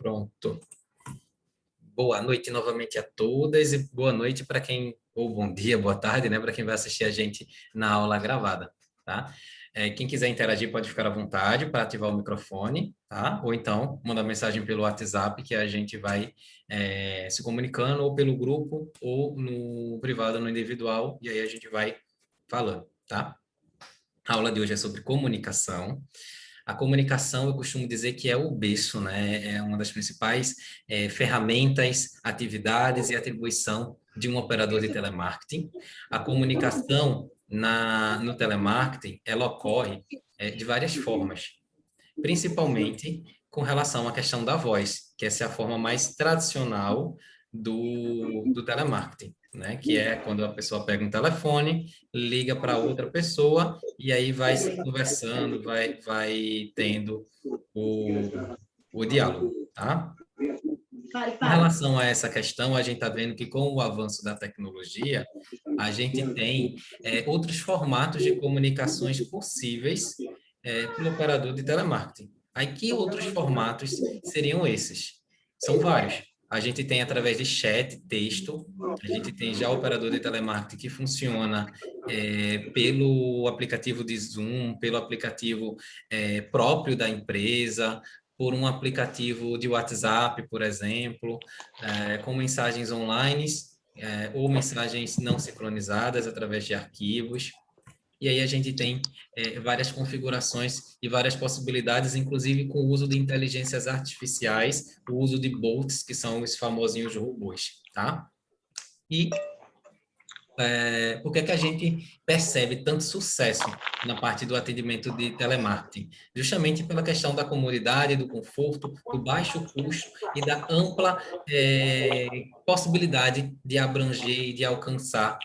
Pronto. Boa noite novamente a todas e boa noite para quem, ou bom dia, boa tarde, né, para quem vai assistir a gente na aula gravada, tá? Quem quiser interagir pode ficar à vontade para ativar o microfone, tá? Ou então mandar mensagem pelo WhatsApp que a gente vai se comunicando ou pelo grupo ou no privado, no individual, e aí a gente vai falando, tá? A aula de hoje é sobre comunicação. A comunicação, eu costumo dizer que é o berço, né? É uma das principais ferramentas, atividades e atribuição de um operador de telemarketing. A comunicação no telemarketing, ela ocorre de várias formas, principalmente com relação à questão da voz, que essa é a forma mais tradicional do telemarketing, né? Que é quando a pessoa pega um telefone, liga para outra pessoa e aí vai se conversando, vai tendo o diálogo, tá? Com relação a essa questão, a gente está vendo que com o avanço da tecnologia, a gente tem outros formatos de comunicações possíveis para o operador de telemarketing. Aí, que outros formatos seriam esses? São vários. A gente tem através de chat, texto, a gente tem já o operador de telemarketing que funciona pelo aplicativo de Zoom, pelo aplicativo próprio da empresa, por um aplicativo de WhatsApp, por exemplo, com mensagens online ou mensagens não sincronizadas através de arquivos. E aí a gente tem várias configurações e várias possibilidades, inclusive com o uso de inteligências artificiais, o uso de bots, que são os famosinhos robôs, tá? E por que que a gente percebe tanto sucesso na parte do atendimento de telemarketing? Justamente pela questão da comodidade, do conforto, do baixo custo e da ampla possibilidade de abranger e de alcançar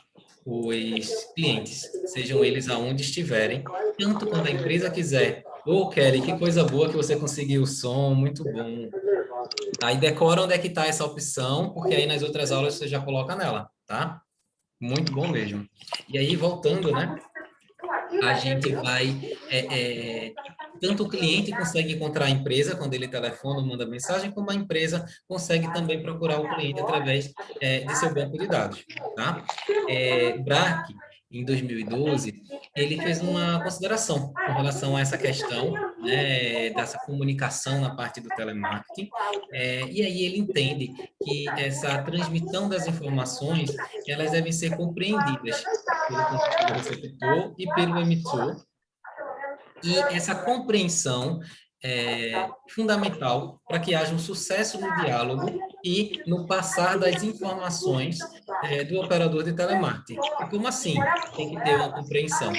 os clientes, sejam eles aonde estiverem, tanto quando a empresa quiser. Ô, Kelly, que coisa boa que você conseguiu o som, muito bom. Aí decora onde é que está essa opção, porque aí nas outras aulas você já coloca nela, tá? Muito bom mesmo. E aí, voltando, né? A gente vai. Tanto o cliente consegue encontrar a empresa quando ele telefona ou manda mensagem, como a empresa consegue também procurar o cliente através de seu banco de dados. Tá? Braque, em 2012, ele fez uma consideração com relação a essa questão, né, dessa comunicação na parte do telemarketing, e aí ele entende que essa transmissão das informações elas devem ser compreendidas pelo receptor e pelo emissor, e essa compreensão é fundamental para que haja um sucesso no diálogo e no passar das informações do operador de telemarketing. E como assim tem que ter uma compreensão?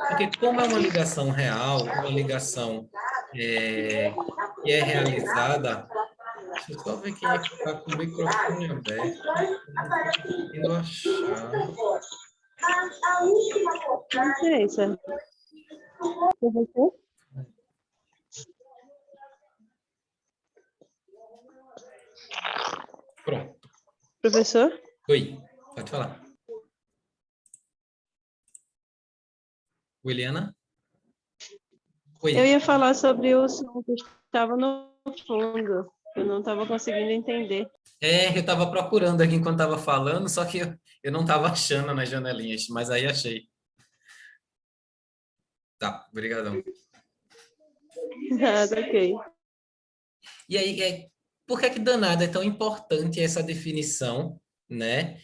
Porque como é uma ligação real, uma ligação que é realizada. Deixa eu só ver quem é que está com o microfone aberto. Eu não estou conseguindo achar. Não sei, Sérgio. Professor? Pronto. Professor? Oi, pode falar. Williana? Oi. Eu ia falar sobre o som que estava no fundo. Eu não estava conseguindo entender. Eu estava procurando aqui enquanto estava falando, só que eu não estava achando nas janelinhas, mas aí achei. Tá, obrigadão. Ah, ok. E aí, por que danado é tão importante essa definição, né?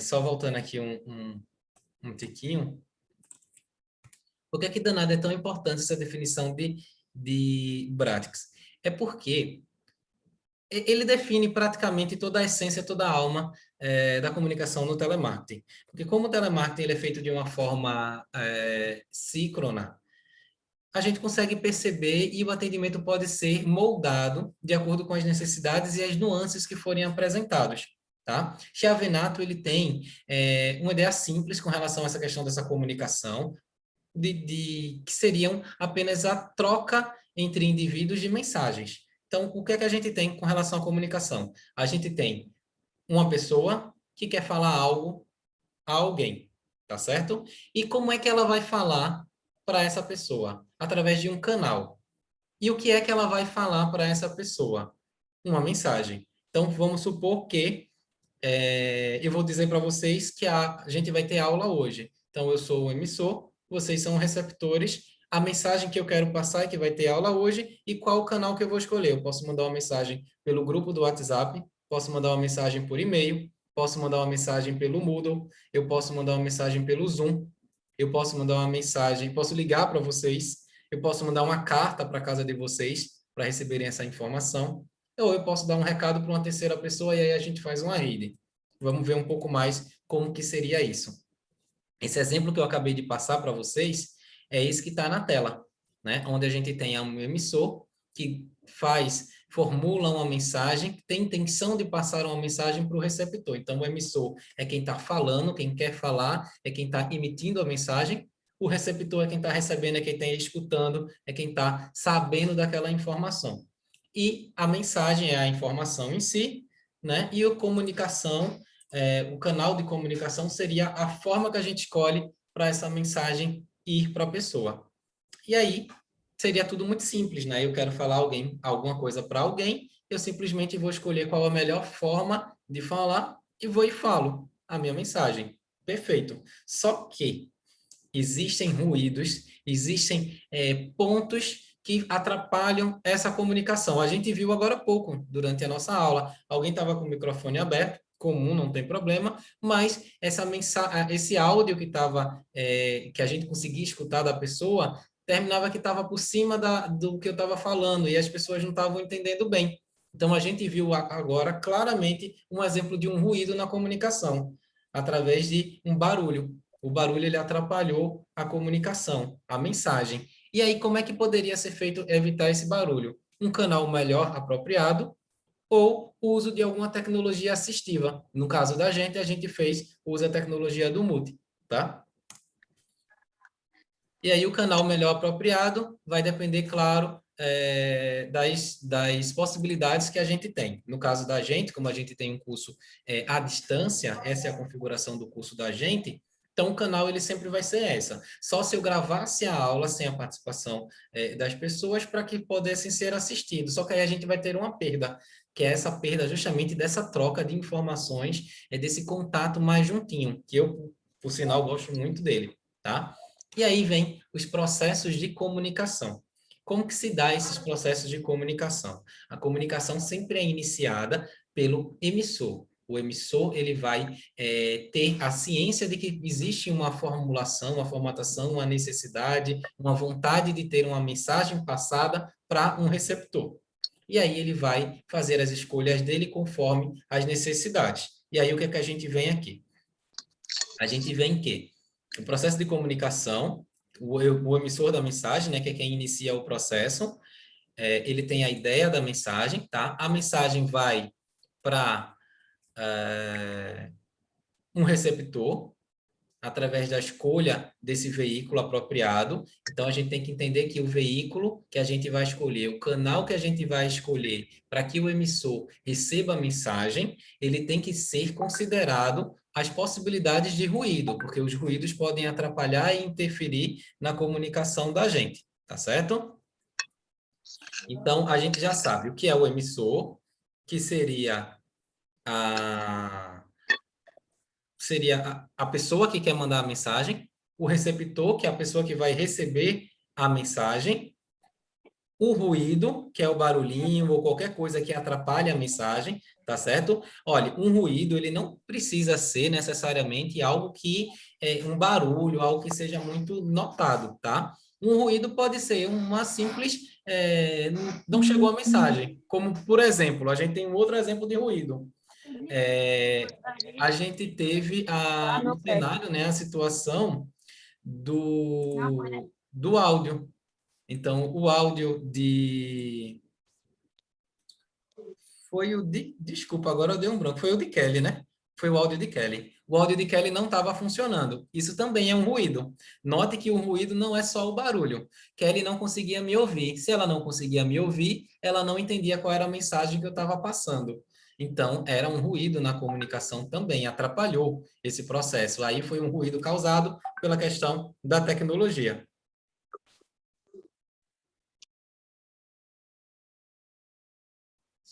Só voltando aqui um tiquinho. Por que danado é tão importante essa definição de Bratrix? É porque ele define praticamente toda a essência, toda a alma da comunicação no telemarketing. Porque como o telemarketing ele é feito de uma forma síncrona, a gente consegue perceber e o atendimento pode ser moldado de acordo com as necessidades e as nuances que forem apresentados. Tá? Chiavenato ele tem uma ideia simples com relação a essa questão dessa comunicação, que seriam apenas a troca entre indivíduos de mensagens. Então, o que é que a gente tem com relação à comunicação? A gente tem uma pessoa que quer falar algo a alguém, tá certo? E como é que ela vai falar para essa pessoa? Através de um canal. E o que é que ela vai falar para essa pessoa? uma mensagem. Então, vamos supor que eu vou dizer para vocês que a gente vai ter aula hoje. Então, eu sou o emissor, vocês são receptores. A mensagem que eu quero passar é que vai ter aula hoje e qual o canal que eu vou escolher. Eu posso mandar uma mensagem pelo grupo do WhatsApp, posso mandar uma mensagem por e-mail, posso mandar uma mensagem pelo Moodle, eu posso mandar uma mensagem pelo Zoom, eu posso mandar uma mensagem, posso ligar para vocês, eu posso mandar uma carta para casa de vocês para receberem essa informação, ou eu posso dar um recado para uma terceira pessoa e aí a gente faz uma rede. Vamos ver um pouco mais como que seria isso. Esse exemplo que eu acabei de passar para vocês é esse que está na tela, né? Onde a gente tem um emissor que formula uma mensagem, tem intenção de passar uma mensagem para o receptor. Então, o emissor é quem está falando, quem quer falar, é quem está emitindo a mensagem. O receptor é quem está recebendo, é quem está escutando, é quem está sabendo daquela informação. E a mensagem é a informação em si, né? E a comunicação, o canal de comunicação seria a forma que a gente escolhe para essa mensagem ir para a pessoa. E aí, seria tudo muito simples, né? Eu quero falar alguma coisa para alguém, eu simplesmente vou escolher qual a melhor forma de falar e vou e falo a minha mensagem. Perfeito. Só que existem ruídos, existem pontos que atrapalham essa comunicação. A gente viu agora há pouco, durante a nossa aula, alguém estava com o microfone aberto, comum, não tem problema, mas esse áudio que a gente conseguia escutar da pessoa, terminava que estava por cima do que eu estava falando, e as pessoas não estavam entendendo bem. Então, a gente viu agora claramente um exemplo de um ruído na comunicação, através de um barulho. O barulho ele atrapalhou a comunicação, a mensagem. E aí, como é que poderia ser feito evitar esse barulho? Um canal melhor apropriado ou o uso de alguma tecnologia assistiva. No caso da gente, a gente usa a tecnologia do Mute, tá? E aí, o canal melhor apropriado vai depender, claro, das possibilidades que a gente tem. No caso da gente, como a gente tem um curso à distância, essa é a configuração do curso da gente, então o canal ele sempre vai ser essa. Só se eu gravasse a aula sem a participação das pessoas para que pudessem ser assistidos. Só que aí a gente vai ter uma perda, que é essa perda justamente dessa troca de informações, desse contato mais juntinho, que eu, por sinal, gosto muito dele, tá? E aí vem os processos de comunicação. Como que se dá esses processos de comunicação? A comunicação sempre é iniciada pelo emissor. O emissor ele vai ter a ciência de que existe uma formulação, uma formatação, uma necessidade, uma vontade de ter uma mensagem passada para um receptor. E aí ele vai fazer as escolhas dele conforme as necessidades. E aí o que é que a gente vem aqui? A gente vem que o processo de comunicação, o emissor da mensagem, né, que é quem inicia o processo, ele tem a ideia da mensagem, tá? A mensagem vai para um receptor, através da escolha desse veículo apropriado. Então, a gente tem que entender que o veículo que a gente vai escolher, o canal que a gente vai escolher para que o emissor receba a mensagem, ele tem que ser considerado as possibilidades de ruído, porque os ruídos podem atrapalhar e interferir na comunicação da gente, tá certo? Então, a gente já sabe o que é o emissor, que a seria a pessoa que quer mandar a mensagem, o receptor, que é a pessoa que vai receber a mensagem, o ruído, que é o barulhinho ou qualquer coisa que atrapalhe a mensagem, tá certo? Olha, um ruído, ele não precisa ser necessariamente algo que um barulho, algo que seja muito notado, tá? Um ruído pode ser uma simples, não chegou a mensagem. Como, por exemplo, a gente tem um outro exemplo de ruído. A gente teve o cenário, né, a situação do áudio. Então, o áudio de... Desculpa, agora eu dei um branco. Foi o de Kelly, né? Foi o áudio de Kelly. O áudio de Kelly não estava funcionando. Isso também é um ruído. Note que o ruído não é só o barulho. Kelly não conseguia me ouvir. Se ela não conseguia me ouvir, ela não entendia qual era a mensagem que eu estava passando. Então, era um ruído na comunicação também, atrapalhou esse processo. Aí foi um ruído causado pela questão da tecnologia.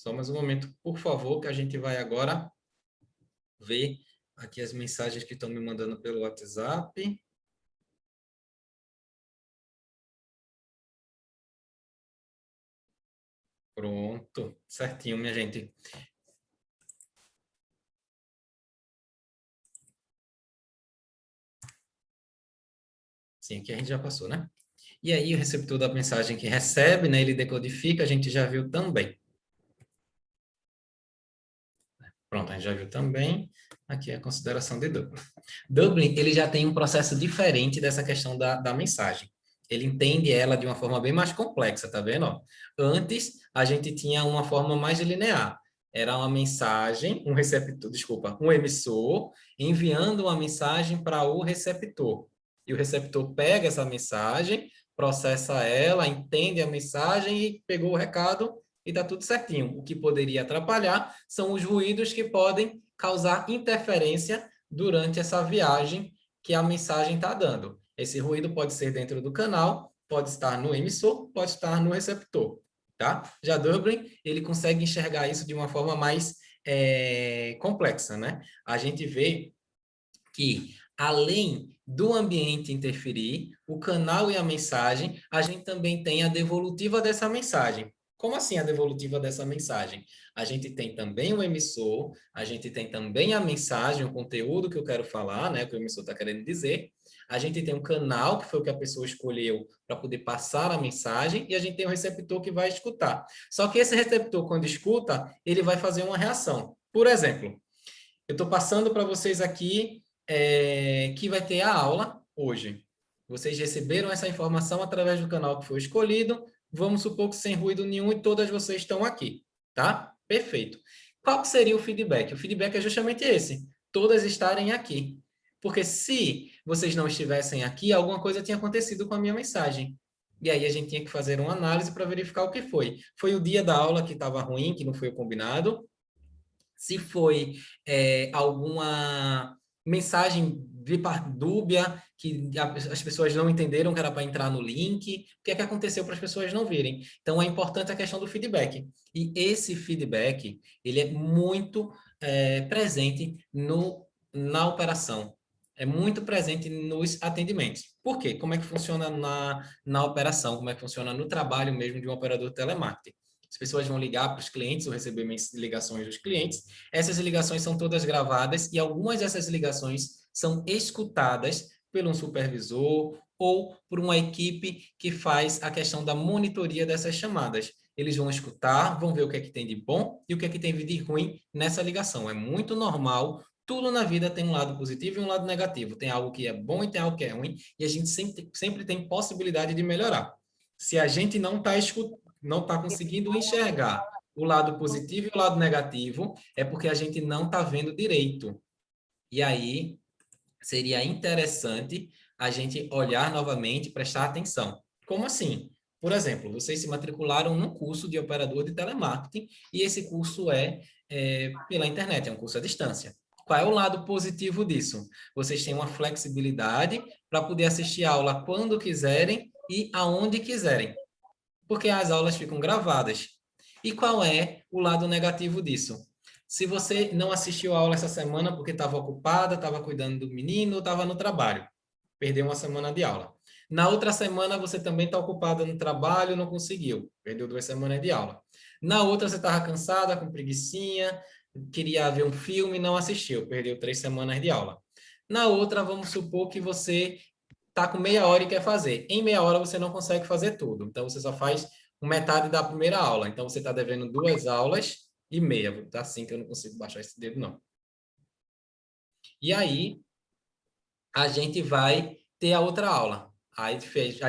Só mais um momento, por favor, que a gente vai agora ver aqui as mensagens que estão me mandando pelo WhatsApp. Pronto, certinho, minha gente. Sim, aqui a gente já passou, né? E aí, o receptor da mensagem que recebe, né, ele decodifica, a gente já viu também. Pronto, a gente já viu também. Aqui é a consideração de Dublin. Dublin, ele já tem um processo diferente dessa questão da mensagem. Ele entende ela de uma forma bem mais complexa, tá vendo? Ó, antes, a gente tinha uma forma mais linear. Era uma mensagem, um receptor, desculpa, um emissor enviando uma mensagem para o receptor. E o receptor pega essa mensagem, processa ela, entende a mensagem e pegou o recado e está tudo certinho. O que poderia atrapalhar são os ruídos que podem causar interferência durante essa viagem que a mensagem está dando. Esse ruído pode ser dentro do canal, pode estar no emissor, pode estar no receptor, tá? Já Dublin, ele consegue enxergar isso de uma forma mais complexa, né? A gente vê que, além do ambiente interferir, o canal e a mensagem, a gente também tem a devolutiva dessa mensagem. Como assim a devolutiva dessa mensagem? A gente tem também o emissor, a gente tem também a mensagem, o conteúdo que eu quero falar, né, que o emissor está querendo dizer. A gente tem um canal, que foi o que a pessoa escolheu para poder passar a mensagem, e a gente tem um receptor que vai escutar. Só que esse receptor, quando escuta, ele vai fazer uma reação. Por exemplo, eu estou passando para vocês aqui que vai ter a aula hoje. Vocês receberam essa informação através do canal que foi escolhido. Vamos supor que sem ruído nenhum e todas vocês estão aqui, tá? Perfeito. Qual que seria o feedback? O feedback é justamente esse, todas estarem aqui. Porque se vocês não estivessem aqui, alguma coisa tinha acontecido com a minha mensagem. E aí a gente tinha que fazer uma análise para verificar o que foi. Foi o dia da aula que estava ruim, que não foi o combinado? Se foi alguma mensagem dúbia que as pessoas não entenderam que era para entrar no link, o que é que aconteceu para as pessoas não virem. Então, é importante a questão do feedback. E esse feedback, ele é muito presente na operação. É muito presente nos atendimentos. Por quê? Como é que funciona na operação? Como é que funciona no trabalho mesmo de um operador de telemarketing? As pessoas vão ligar para os clientes ou receber ligações dos clientes. Essas ligações são todas gravadas e algumas dessas ligações são escutadas por um supervisor ou por uma equipe que faz a questão da monitoria dessas chamadas. Eles vão escutar, vão ver o que é que tem de bom e o que é que tem de ruim nessa ligação. É muito normal. Tudo na vida tem um lado positivo e um lado negativo. Tem algo que é bom e tem algo que é ruim. E a gente sempre tem possibilidade de melhorar. Se a gente não está conseguindo enxergar o lado positivo e o lado negativo, é porque a gente não está vendo direito. E aí, seria interessante a gente olhar novamente, prestar atenção. Como assim? Por exemplo, vocês se matricularam num curso de operador de telemarketing e esse curso é pela internet, é um curso à distância. Qual é o lado positivo disso? Vocês têm uma flexibilidade para poder assistir a aula quando quiserem e aonde quiserem, porque as aulas ficam gravadas. E qual é o lado negativo disso? Se você não assistiu a aula essa semana porque estava ocupada, estava cuidando do menino, estava no trabalho, perdeu uma semana de aula. Na outra semana você também está ocupada no trabalho, não conseguiu, perdeu 2 semanas de aula. Na outra você estava cansada, com preguicinha, queria ver um filme, não assistiu, perdeu 3 semanas de aula. Na outra, vamos supor que você está com meia hora e quer fazer. Em meia hora você não consegue fazer tudo. Então você só faz metade da primeira aula. Então você está devendo 2 aulas e meia. Vou botar assim que eu não consigo baixar esse dedo, não. E aí a gente vai ter a outra aula. Aí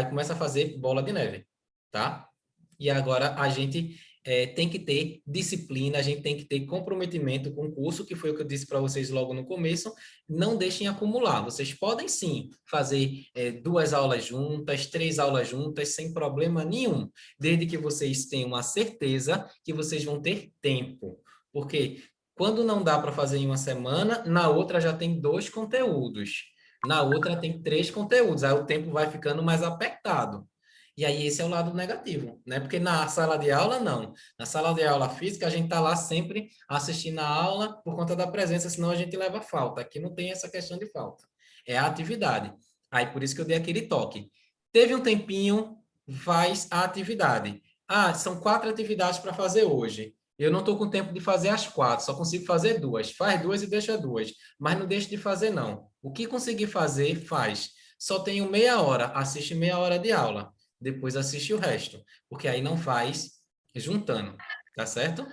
começa a fazer bola de neve, tá? E agora a gente tem que ter disciplina, a gente tem que ter comprometimento com o curso, que foi o que eu disse para vocês logo no começo. Não deixem acumular. Vocês podem sim fazer 2 aulas juntas, 3 aulas juntas, sem problema nenhum, desde que vocês tenham a certeza que vocês vão ter tempo. Porque quando não dá para fazer em uma semana, na outra já tem 2 conteúdos. Na outra tem 3 conteúdos. Aí o tempo vai ficando mais apertado. E aí esse é o lado negativo, né? Porque na sala de aula, não. Na sala de aula física, a gente está lá sempre assistindo a aula por conta da presença, senão a gente leva falta. Aqui não tem essa questão de falta. É a atividade. Aí por isso que eu dei aquele toque. Teve um tempinho, faz a atividade. Ah, são 4 atividades para fazer hoje. Eu não estou com tempo de fazer as 4, só consigo fazer 2. Faz 2 e deixa 2. Mas não deixe de fazer, não. O que conseguir fazer, faz. Só tenho meia hora, assiste meia hora de aula. Depois assiste o resto. Porque aí não faz juntando. Tá certo?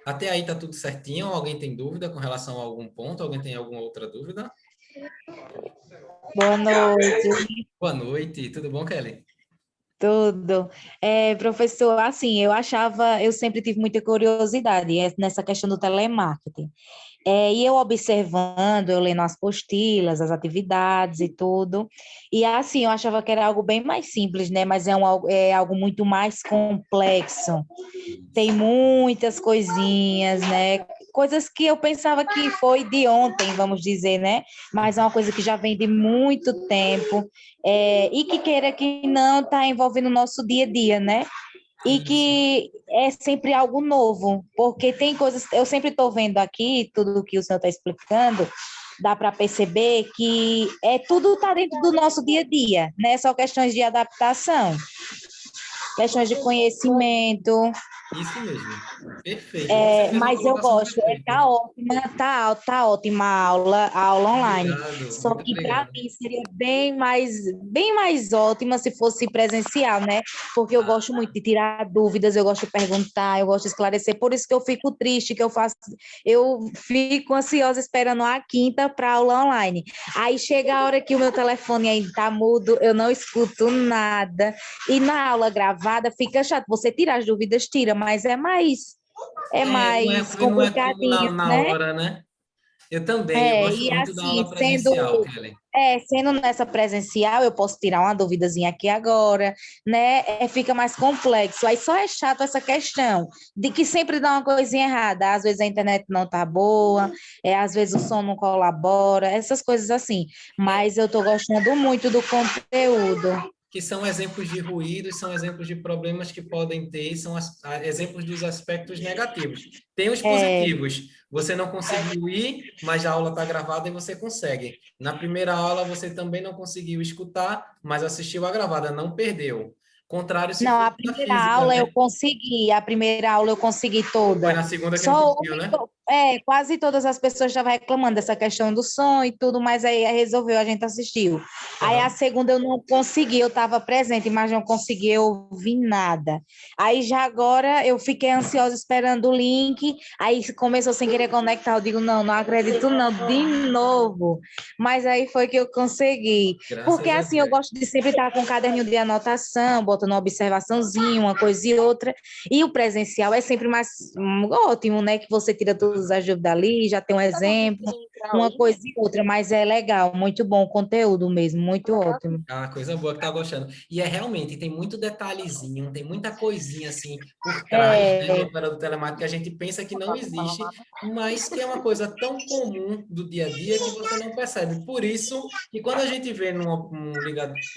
Até aí tá tudo certinho? Alguém tem dúvida com relação a algum ponto? Alguém tem alguma outra dúvida? Boa noite, Boa noite. Tudo bom, Kelly? tudo. Professor, assim, eu sempre tive muita curiosidade nessa questão do telemarketing. E eu observando, eu lendo as apostilas, as atividades e tudo, e assim, eu achava que era algo bem mais simples, né? Mas é algo muito mais complexo. Tem muitas coisinhas, né? Coisas que eu pensava que foi de ontem, vamos dizer, né? Mas é uma coisa que já vem de muito tempo, e que queira que não está envolvendo o nosso dia a dia, né? E Isso. que é sempre algo novo, porque tem coisas, eu sempre estou vendo aqui, tudo o que o senhor está explicando, dá para perceber que tudo está dentro do nosso dia a dia, né? Só questões de adaptação, questões de conhecimento. Isso mesmo. Perfeito. Você fez uma Mas eu colocação gosto, perfeita. tá ótima, tá ótima a aula online. Obrigado. Só Muito que para obrigado. mim seria bem mais ótima se fosse presencial, né? Porque eu gosto muito de tirar dúvidas, eu gosto de perguntar, eu gosto de esclarecer. Por isso que eu fico triste, eu fico ansiosa esperando a quinta para aula online. Aí chega a hora que o meu telefone ainda tá mudo, eu não escuto nada. E na aula gravada fica chato. Você tira as dúvidas, tira, mas é mais Não é como complicadinho, na né? hora, né? Eu também, eu gosto E muito da assim, aula presencial, Kelly. sendo nessa presencial, eu posso tirar uma duvidazinha aqui agora, né? Fica mais complexo. Aí só é chato essa questão de que sempre dá uma coisinha errada. Às vezes a internet não tá boa, às vezes o som não colabora, essas coisas assim. É, Mas eu tô gostando muito do conteúdo. que são exemplos de ruídos, são exemplos de problemas que podem ter, são exemplos dos aspectos negativos. Tem os É, positivos. Você não conseguiu ir, mas a aula está gravada e você consegue. Na primeira aula, você também não conseguiu escutar, mas assistiu a gravada, não perdeu. Contrário se não, fosse na física, né? a primeira aula eu consegui Foi toda. na segunda que não Só conseguiu, houve, né? quase todas as pessoas estavam reclamando dessa questão do som e tudo, mas aí resolveu, a gente assistiu. Aí a Aham. segunda eu não consegui, eu estava presente, mas não consegui ouvir nada. Aí já agora eu fiquei ansiosa esperando o link, aí começou sem querer conectar, eu digo, não, não acredito não, de novo. Mas aí foi que eu consegui. Porque Graças a assim, eu Deus. gosto de sempre estar com um caderninho de anotação, botando uma observaçãozinha, uma coisa e outra. E o presencial é sempre mais ótimo, né? Que você tira todas as dúvidas ali, já tem um exemplo, uma coisa e outra, mas é legal, muito bom o conteúdo mesmo, muito ótimo. Ah, coisa boa que tá gostando. E é realmente, tem muito detalhezinho, tem muita coisinha assim por trás, né, do É, operador telemático que a gente pensa que não existe, mas que é uma coisa tão comum do dia a dia que você não percebe. Por isso que quando a gente vê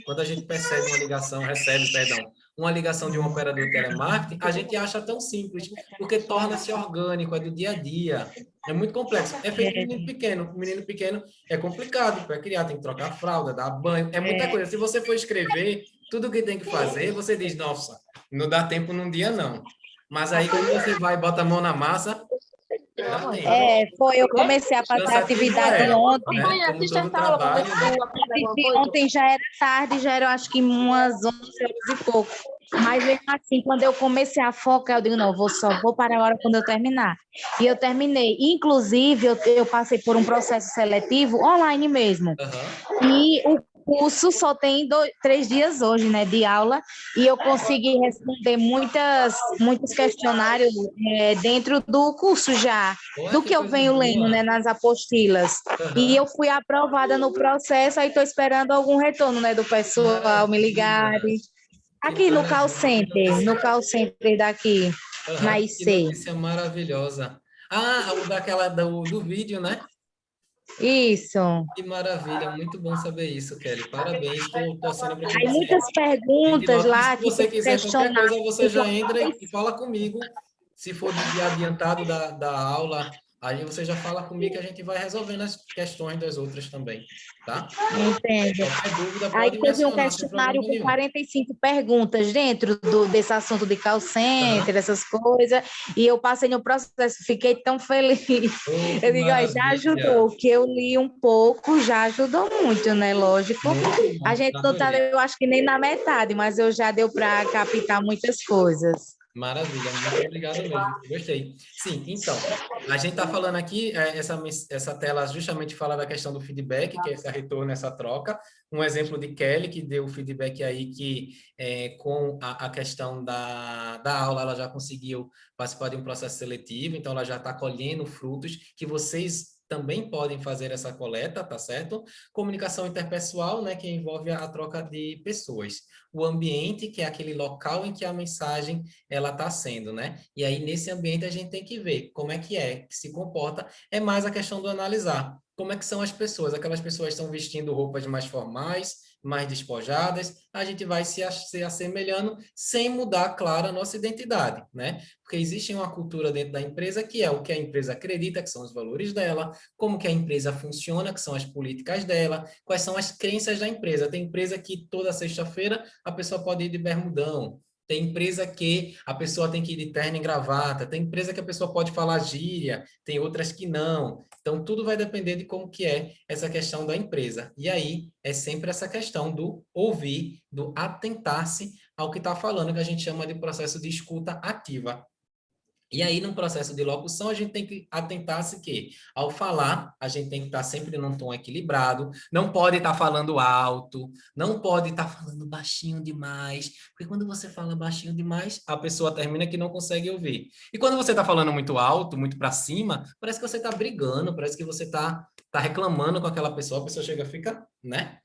quando a gente percebe uma ligação, recebe, perdão, uma ligação de um operador telemarketing, a gente acha tão simples, porque torna-se orgânico, é do dia a dia. É muito complexo. É feito menino pequeno. O menino pequeno é complicado para criar, tem que trocar fralda, dar banho, é muita coisa. Se você for escrever tudo que tem que fazer, você diz, nossa, não dá tempo num dia, não. Mas aí, quando você vai e bota a mão na massa, dá tempo. eu comecei a fazer a Cansativo atividade é, ontem. né? Como todo trabalho, né? Ontem já era tarde, já era acho que umas 11 horas e pouco. Mas mesmo assim, quando eu comecei a focar, eu digo, não, só vou parar a hora quando eu terminar. E eu terminei. Inclusive, eu passei por um processo seletivo online mesmo. Aham. E o curso só tem 3 dias hoje, né, de aula, e eu consegui responder muitos questionários dentro do curso já, Olha do que que eu coisa venho lendo, né, boa. nas apostilas. E Aham. eu fui aprovada no processo, aí estou esperando algum retorno, né, do pessoal me Maravilha. ligarem. Que Aqui maravilha, que no notícia. call center daqui, na Aham. Que IC. notícia maravilhosa. Ah, o daquela do vídeo, né? Isso. Que maravilha, muito bom saber isso, Kelly. Parabéns, estou torcendo para que Aí você muitas entre perguntas logo. E lá se que você tem que quiser qualquer questionar. coisa, você já entra e fala comigo. Se for de adiantado da aula, aí você já fala comigo que a gente vai resolvendo as questões das outras também, tá? Entendo. Qualquer dúvida Aí pode me teve um acionar, sem questionário problema com nenhum. 45 perguntas dentro desse assunto de call center, Tá? essas coisas, e eu passei no processo, fiquei tão feliz. Oh, que Eu digo, ó, já maravilha! ajudou, o que eu li um pouco já ajudou muito, né? Lógico. Muito A bom, gente não tá, adorei. eu acho que nem na metade, mas eu já deu para captar muitas coisas. Maravilha, muito obrigado mesmo. Gostei. Sim, então, a gente está falando aqui, essa tela justamente fala da questão do feedback, que é esse retorno, essa troca. Um exemplo de Kelly, que deu o feedback aí, que com a questão da aula, ela já conseguiu participar de um processo seletivo, então ela já está colhendo frutos que vocês também podem fazer essa coleta, tá certo? Comunicação interpessoal, né, que envolve a troca de pessoas. O ambiente, que é aquele local em que a mensagem ela está sendo, né? E aí, nesse ambiente, a gente tem que ver como que se comporta. É mais a questão do analisar. Como é que são as pessoas? Aquelas pessoas estão vestindo roupas mais formais, mais despojadas, a gente vai se assemelhando sem mudar, claro, a nossa identidade, né? Porque existe uma cultura dentro da empresa que é o que a empresa acredita, que são os valores dela, como que a empresa funciona, que são as políticas dela, quais são as crenças da empresa. Tem empresa que toda sexta-feira a pessoa pode ir de bermudão, tem empresa que a pessoa tem que ir de terno e gravata, tem empresa que a pessoa pode falar gíria, tem outras que não. Então, tudo vai depender de como que é essa questão da empresa. E aí, é sempre essa questão do ouvir, do atentar-se ao que está falando, que a gente chama de processo de escuta ativa. E aí, no processo de locução, a gente tem que atentar-se que, ao falar, a gente tem que estar sempre num tom equilibrado, não pode estar falando alto, não pode estar falando baixinho demais, porque quando você fala baixinho demais, a pessoa termina que não consegue ouvir. E quando você está falando muito alto, muito para cima, parece que você está brigando, parece que você está reclamando com aquela pessoa, a pessoa chega e fica, né?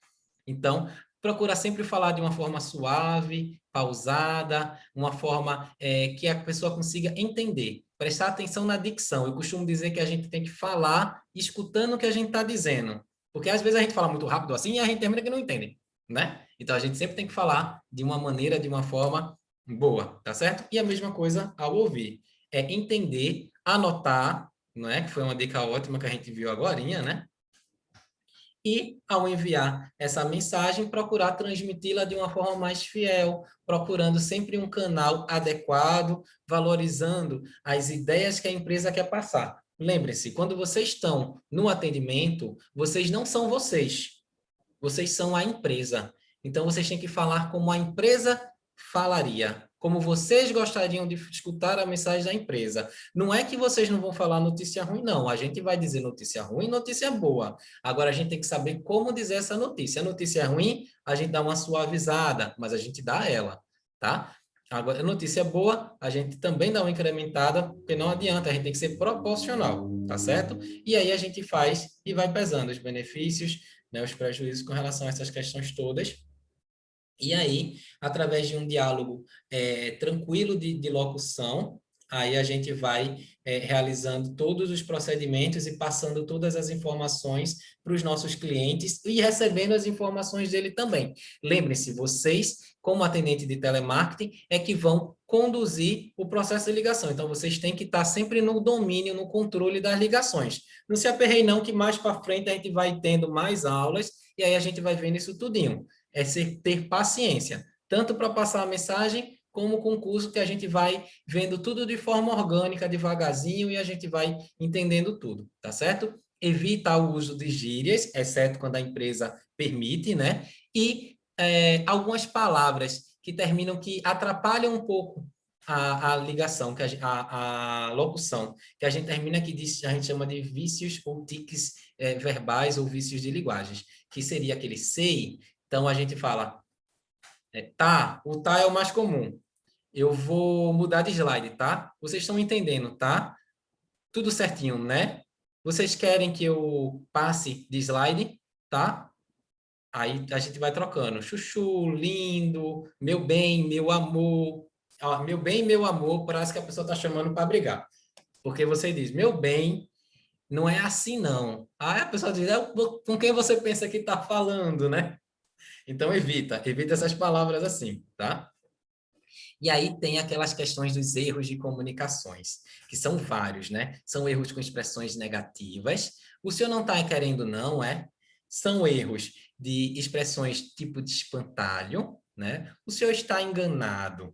Então, procura sempre falar de uma forma suave, pausada, uma forma que a pessoa consiga entender. Prestar atenção na dicção. Eu costumo dizer que a gente tem que falar escutando o que a gente está dizendo. Porque às vezes a gente fala muito rápido assim e a gente termina que não entende, né? Então a gente sempre tem que falar de uma maneira, de uma forma boa, tá certo? E a mesma coisa ao ouvir. É entender, anotar, não é? Que foi uma dica ótima que a gente viu agorinha, né? E, ao enviar essa mensagem, procurar transmiti-la de uma forma mais fiel, procurando sempre um canal adequado, valorizando as ideias que a empresa quer passar. Lembre-se, quando vocês estão no atendimento, vocês não são vocês são a empresa. Então, vocês têm que falar como a empresa falaria, como vocês gostariam de escutar a mensagem da empresa. Não é que vocês não vão falar notícia ruim, não. A gente vai dizer notícia ruim e notícia boa. Agora, a gente tem que saber como dizer essa notícia. A notícia ruim, a gente dá uma suavizada, mas a gente dá ela, tá? Agora, a notícia boa, a gente também dá uma incrementada, porque não adianta, a gente tem que ser proporcional, tá certo? E aí a gente faz e vai pesando os benefícios, né, os prejuízos com relação a essas questões todas. E aí, através de um diálogo tranquilo de locução, aí a gente vai realizando todos os procedimentos e passando todas as informações para os nossos clientes e recebendo as informações dele também. Lembrem-se, vocês, como atendente de telemarketing, é que vão conduzir o processo de ligação. Então, vocês têm que estar sempre no domínio, no controle das ligações. Não se aperreie não, que mais para frente a gente vai tendo mais aulas e aí a gente vai vendo isso tudinho. É ter paciência, tanto para passar a mensagem, como com o curso que a gente vai vendo tudo de forma orgânica, devagarzinho, e a gente vai entendendo tudo, tá certo? Evita o uso de gírias, exceto quando a empresa permite, né? E algumas palavras que terminam, que atrapalham um pouco a ligação, a locução, que a gente termina que diz, a gente chama de vícios ou tiques verbais ou vícios de linguagens, que seria aquele sei. Então, a gente fala, tá, o tá é o mais comum. Eu vou mudar de slide, tá? Vocês estão entendendo, tá? Tudo certinho, né? Vocês querem que eu passe de slide, tá? Aí a gente vai trocando. Chuchu, lindo, meu bem, meu amor. Ó, meu bem, meu amor, parece que a pessoa está chamando para brigar. Porque você diz, meu bem, não é assim não. Aí a pessoa diz, com quem você pensa que está falando, né? Então evita essas palavras assim, tá? E aí tem aquelas questões dos erros de comunicações, que são vários, né? São erros com expressões negativas. O senhor não está querendo, não, é? São erros de expressões tipo de espantalho, né? O senhor está enganado.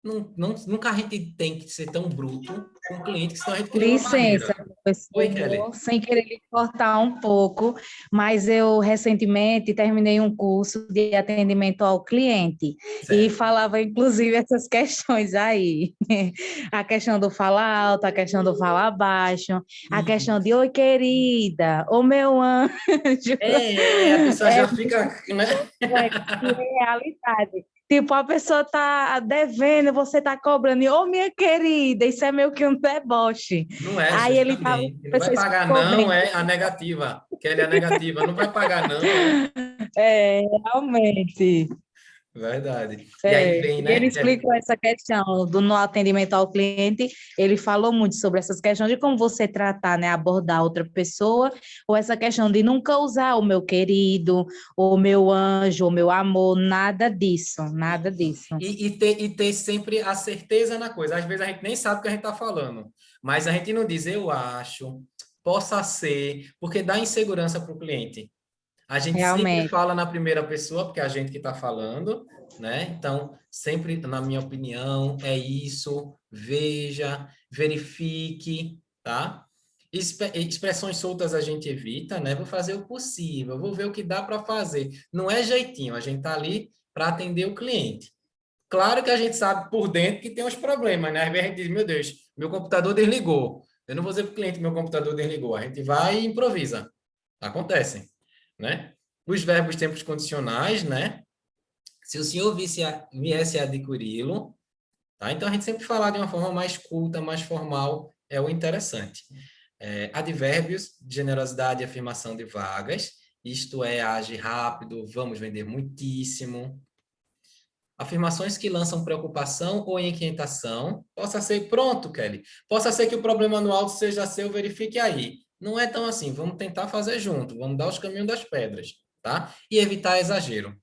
Nunca a gente tem que ser tão bruto com o cliente, que senão a gente cria uma Licença, barreira. Oi, professor, Kelly. sem querer lhe cortar um pouco, mas eu recentemente terminei um curso de atendimento ao cliente e Certo. falava inclusive essas questões aí. A questão do falar alto, a questão do falar baixo, a questão de oi, querida, ô meu anjo. A pessoa É já fica, né? complexo de realidade. Tipo, a pessoa tá devendo, você tá cobrando, e, ô minha querida, isso é meio que um deboche. Não é, Aí ele tava, justamente. a Não vai pessoa pagar explicou não, bem. é a negativa. Kelly é a negativa. Não vai pagar não, é É, realmente. verdade. E aí É, vem, e ele né? explicou essa questão do no atendimento ao cliente, ele falou muito sobre essas questões de como você tratar, né, abordar outra pessoa, ou essa questão de nunca usar o meu querido, o meu anjo, o meu amor, nada disso, nada disso. E ter sempre a certeza na coisa. Às vezes a gente nem sabe o que a gente está falando, mas a gente não diz eu acho, possa ser, porque dá insegurança para o cliente. A gente sempre Realmente. fala na primeira pessoa, porque é a gente que está falando, né? Então, sempre, na minha opinião, é isso. Veja, verifique, tá? Expressões soltas a gente evita, né? Vou fazer o possível, vou ver o que dá para fazer. Não é jeitinho, a gente está ali para atender o cliente. Claro que a gente sabe por dentro que tem uns problemas, né? Às vezes a gente diz, meu Deus, meu computador desligou. Eu não vou dizer para o cliente que meu computador desligou. A gente vai e improvisa. Acontece, né? Os verbos tempos condicionais, né? Se o senhor viesse a adquiri-lo, tá? Então a gente sempre falar de uma forma mais culta, mais formal, é o interessante. Advérbios, generosidade e afirmação de vagas, isto é, age rápido, vamos vender muitíssimo. Afirmações que lançam preocupação ou inquietação. Possa ser, pronto, Kelly. Possa ser que o problema no áudio seja seu, verifique aí. Não é tão assim, vamos tentar fazer junto, vamos dar os caminhos das pedras, tá? E evitar exagero.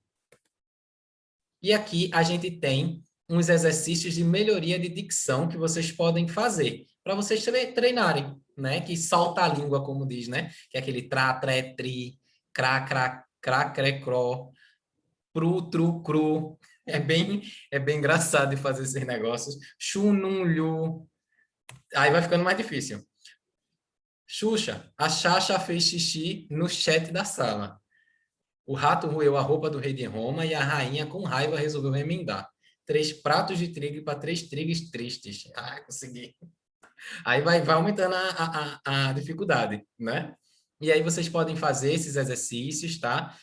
E aqui a gente tem uns exercícios de melhoria de dicção que vocês podem fazer para vocês treinarem, né? Que solta a língua, como diz, né? Que é aquele tra, tre, tri, cra, cra, cra, cre, cro, pru, tru, cru. É bem engraçado de fazer esses negócios. Chu, num, lhu. Aí vai ficando mais difícil. Xuxa, a Xaxa fez xixi no chat da sala. O rato roeu a roupa do rei de Roma e a rainha, com raiva, resolveu remendar. 3 pratos de trigo para 3 tigres tristes. Ah, consegui. Aí vai aumentando a dificuldade, né? E aí vocês podem fazer esses exercícios, tá?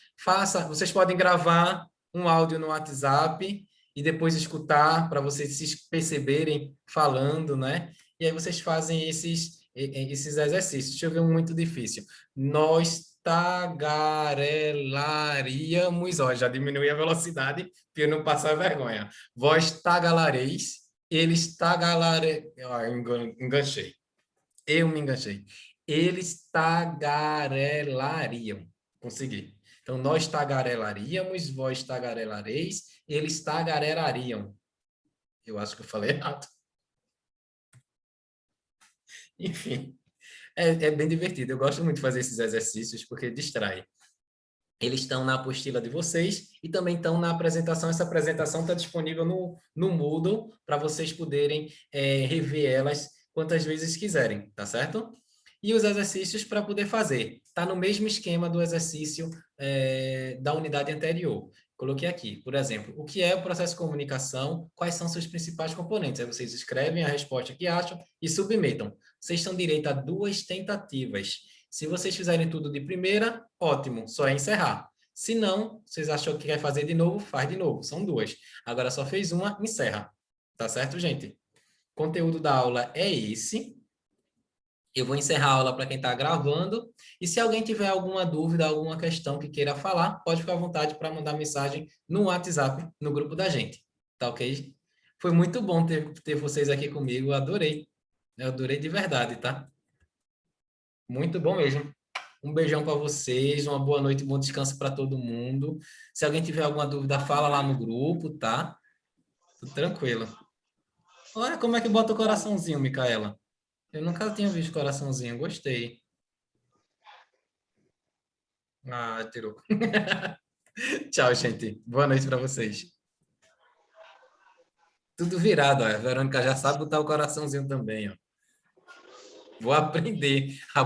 Vocês podem gravar um áudio no WhatsApp e depois escutar para vocês se perceberem falando, né? E aí vocês fazem esses exercícios. Deixa eu ver um muito difícil. Nós tagarelaríamos, ó, já diminui a velocidade para eu não passar vergonha. Vós tagalareis, eles tagalare... Ah, enganchei. Eu me enganchei. Eles tagarelariam. Consegui. Então, nós tagarelaríamos, vós tagarelareis, eles tagarelariam. Eu acho que eu falei errado. Enfim, é bem divertido. Eu gosto muito de fazer esses exercícios porque distrai. Eles estão na apostila de vocês e também estão na apresentação. Essa apresentação está disponível no Moodle para vocês poderem rever elas quantas vezes quiserem, tá certo? E os exercícios para poder fazer. Está no mesmo esquema do exercício da unidade anterior. Coloquei aqui, por exemplo, o que é o processo de comunicação, quais são seus principais componentes. Aí vocês escrevem a resposta que acham e submetam. Vocês estão direito a 2 tentativas. Se vocês fizerem tudo de primeira, ótimo, só é encerrar. Se não, vocês acham que quer fazer de novo, faz de novo. São 2. Agora só fez uma, encerra. Tá certo, gente? O conteúdo da aula é esse. Eu vou encerrar a aula para quem está gravando. E se alguém tiver alguma dúvida, alguma questão que queira falar, pode ficar à vontade para mandar mensagem no WhatsApp, no grupo da gente. Tá ok? Foi muito bom ter vocês aqui comigo. Eu adorei. Eu adorei de verdade, tá? Muito bom mesmo. Um beijão para vocês, uma boa noite, bom descanso para todo mundo. Se alguém tiver alguma dúvida, fala lá no grupo, tá? Tudo tranquilo. Olha como é que bota o coraçãozinho, Micaela. Eu nunca tinha visto coraçãozinho, gostei. Ah, tirou. Tchau, gente. Boa noite para vocês. Tudo virado, ó. A Verônica já sabe botar o coraçãozinho também, ó. Vou aprender a